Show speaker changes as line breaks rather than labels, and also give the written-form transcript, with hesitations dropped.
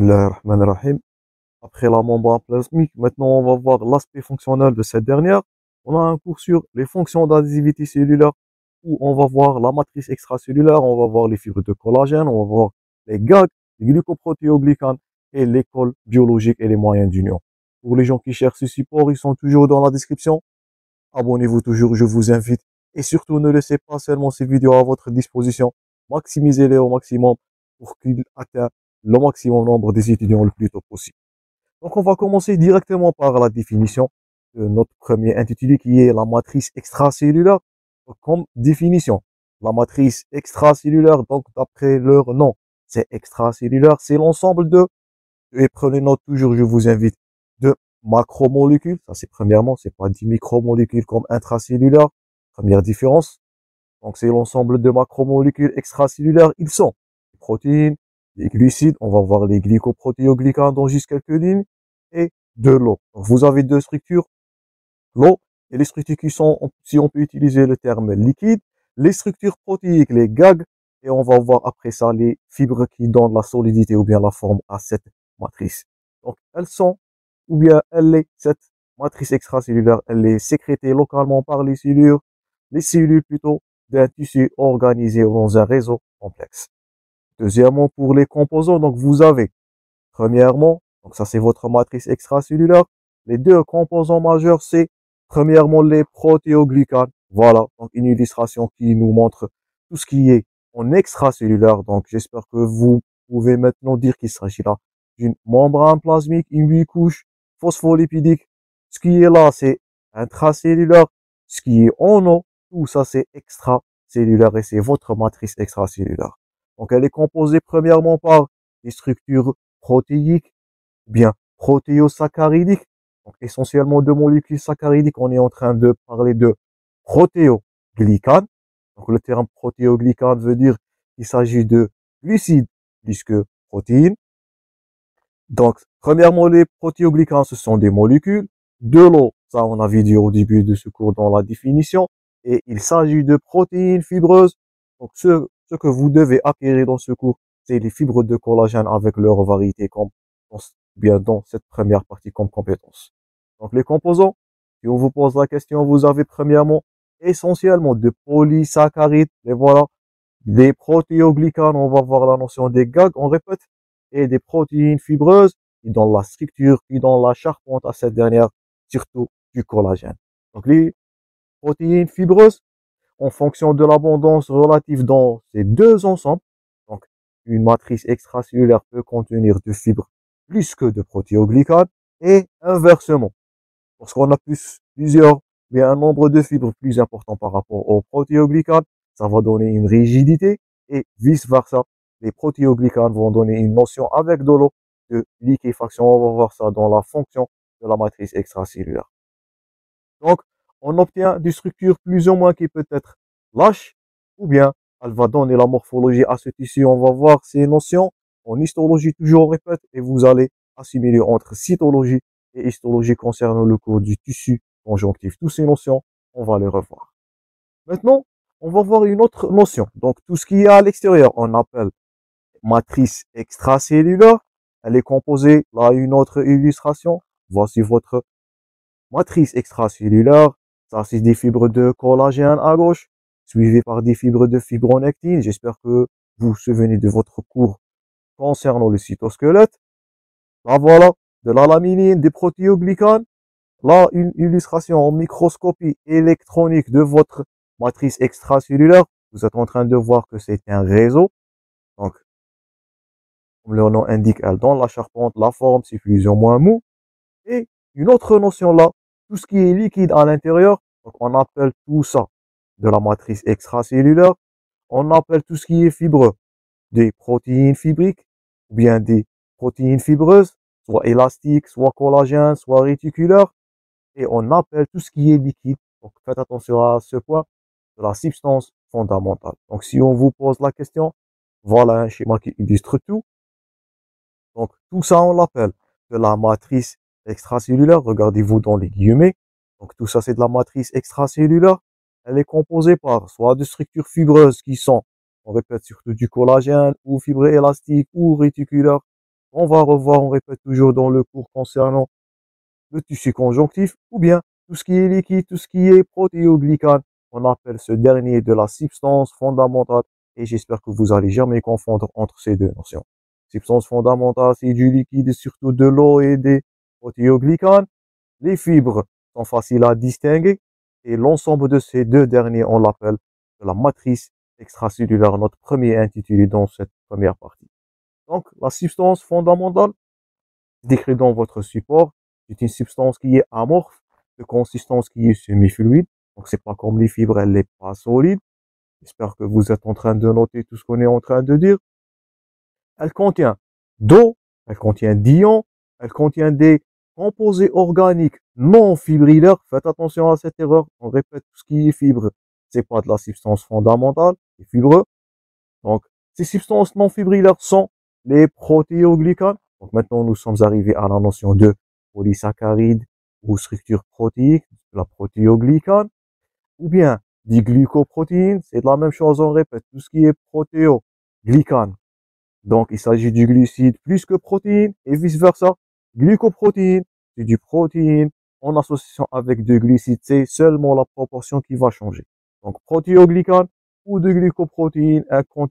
Bismillahirrahmanirrahim. Après la membrane plasmique, maintenant on va voir l'aspect fonctionnel de cette dernière. On a un cours sur les fonctions d'adhésivité cellulaire où on va voir la matrice extracellulaire, on va voir les fibres de collagène, on va voir les GAG, les glucoprotéoglycanes et l'école biologique et les moyens d'union. Pour les gens qui cherchent ce support, ils sont toujours dans la description. Abonnez-vous toujours, je vous invite. Et surtout, ne laissez pas seulement ces vidéos à votre disposition. Maximisez-les au maximum pour qu'ils atteignent le maximum nombre des étudiants le plus tôt possible. Donc, on va commencer directement par la définition de notre premier intitulé qui est la matrice extracellulaire. Comme définition, la matrice extracellulaire, donc d'après leur nom, c'est extracellulaire, c'est l'ensemble de, et prenez note toujours, je vous invite, de macromolécules. Ça, c'est premièrement, c'est pas 10 micromolécules comme intracellulaire. Première différence. Donc, c'est l'ensemble de macromolécules extracellulaires. Ils sont les protéines, les glucides, on va voir les glycoprotéoglycanes dans juste quelques lignes, et de l'eau. Donc, vous avez deux structures, l'eau et les structures qui sont, si on peut utiliser le terme liquide, les structures protéiques, les GAG, et on va voir après ça les fibres qui donnent la solidité ou bien la forme à cette matrice. Donc, elles sont, ou bien elle est, cette matrice extracellulaire, elle est sécrétée localement par les cellules plutôt, d'un tissu organisé dans un réseau complexe. Deuxièmement, pour les composants, donc vous avez, premièrement, donc ça c'est votre matrice extracellulaire, les deux composants majeurs, c'est premièrement les protéoglycanes. Voilà, donc une illustration qui nous montre tout ce qui est en extracellulaire. Donc j'espère que vous pouvez maintenant dire qu'il s'agit là d'une membrane plasmique, une bicouche phospholipidique. Ce qui est là, c'est intracellulaire. Ce qui est en eau, tout ça c'est extracellulaire et c'est votre matrice extracellulaire. Donc elle est composée premièrement par des structures protéiques, bien protéosaccharidiques, donc essentiellement de molécules saccharidiques. On est en train de parler de protéoglycanes. Donc le terme protéoglycane veut dire qu'il s'agit de glucides plus que protéines. Donc premièrement, les protéoglycanes, ce sont des molécules. De l'eau, ça on avait dit au début de ce cours dans la définition. Et il s'agit de protéines fibreuses. Donc ce que vous devez acquérir dans ce cours, c'est les fibres de collagène avec leur variété comme bien dans cette première partie comme compétence. Donc les composants, si on vous pose la question, vous avez premièrement essentiellement de polysaccharides, et voilà, des protéoglycanes, on va voir la notion des GAG, on répète, et des protéines fibreuses qui donnent la structure, qui donnent la charpente à cette dernière, surtout du collagène. Donc les protéines fibreuses, en fonction de l'abondance relative dans ces deux ensembles, donc une matrice extracellulaire peut contenir de fibres plus que de protéoglycanes, et inversement. Lorsqu'on a plusieurs, mais un nombre de fibres plus important par rapport aux protéoglycanes, ça va donner une rigidité, et vice versa. Les protéoglycanes vont donner une notion avec de l'eau de liquéfaction. On va voir ça dans la fonction de la matrice extracellulaire. Donc, on obtient des structures plus ou moins qui peut être lâches, ou bien elle va donner la morphologie à ce tissu. On va voir ces notions en histologie, toujours on répète, et vous allez assimiler entre cytologie et histologie concernant le cours du tissu conjonctif. Toutes ces notions, on va les revoir. Maintenant, on va voir une autre notion. Donc, tout ce qui est à l'extérieur, on appelle matrice extracellulaire. Elle est composée, là, une autre illustration. Voici votre matrice extracellulaire. Ça, c'est des fibres de collagène à gauche, suivies par des fibres de fibronectine. J'espère que vous vous souvenez de votre cours concernant le cytosquelette. Là, voilà, de la laminine, des protéoglycanes. Là, une illustration en microscopie électronique de votre matrice extracellulaire. Vous êtes en train de voir que c'est un réseau. Donc, comme leur nom indique, elle donne la charpente, la forme, c'est plus ou moins mou. Et une autre notion là, tout ce qui est liquide à l'intérieur, donc on appelle tout ça de la matrice extracellulaire. On appelle tout ce qui est fibreux des protéines fibriques, ou bien des protéines fibreuses, soit élastiques, soit collagènes, soit réticulaires. Et on appelle tout ce qui est liquide, donc faites attention à ce point, de la substance fondamentale. Donc si on vous pose la question, voilà un schéma qui illustre tout. Donc tout ça, on l'appelle de la matrice extracellulaire. Regardez-vous dans les guillemets. Donc tout ça, c'est de la matrice extracellulaire. Elle est composée par soit de structures fibreuses qui sont, on répète, surtout du collagène, ou fibres élastiques, ou réticulaires, On va revoir, on répète toujours dans le cours concernant le tissu conjonctif, ou bien tout ce qui est liquide, tout ce qui est protéoglycane. On appelle ce dernier de la substance fondamentale et j'espère que vous allez jamais confondre entre ces deux notions. Substance fondamentale, c'est du liquide, surtout de l'eau et des protéoglycanes. Les fibres sont faciles à distinguer et l'ensemble de ces deux derniers, on l'appelle la matrice extracellulaire, notre premier intitulé dans cette première partie. Donc, la substance fondamentale, décrite dans votre support, c'est une substance qui est amorphe, de consistance qui est semi-fluide. Donc, c'est pas comme les fibres, elle n'est pas solide. J'espère que vous êtes en train de noter tout ce qu'on est en train de dire. Elle contient d'eau, elle contient d'ions, elle contient des composés organiques non fibrillaires. Faites attention à cette erreur. On répète tout ce qui est fibre. C'est pas de la substance fondamentale, c'est fibreux. Donc, ces substances non fibrillaires sont les protéoglycanes. Donc, maintenant, nous sommes arrivés à la notion de polysaccharide ou structure protéique, la protéoglycane, ou bien des glucoprotéines. C'est la même chose, on répète, tout ce qui est protéoglycane. Donc, il s'agit du glucide plus que protéine et vice-versa. Glucoprotéine, c'est du protéine en association avec du glucide. C'est seulement la proportion qui va changer. Donc, protéoglycane ou de glucoprotéine,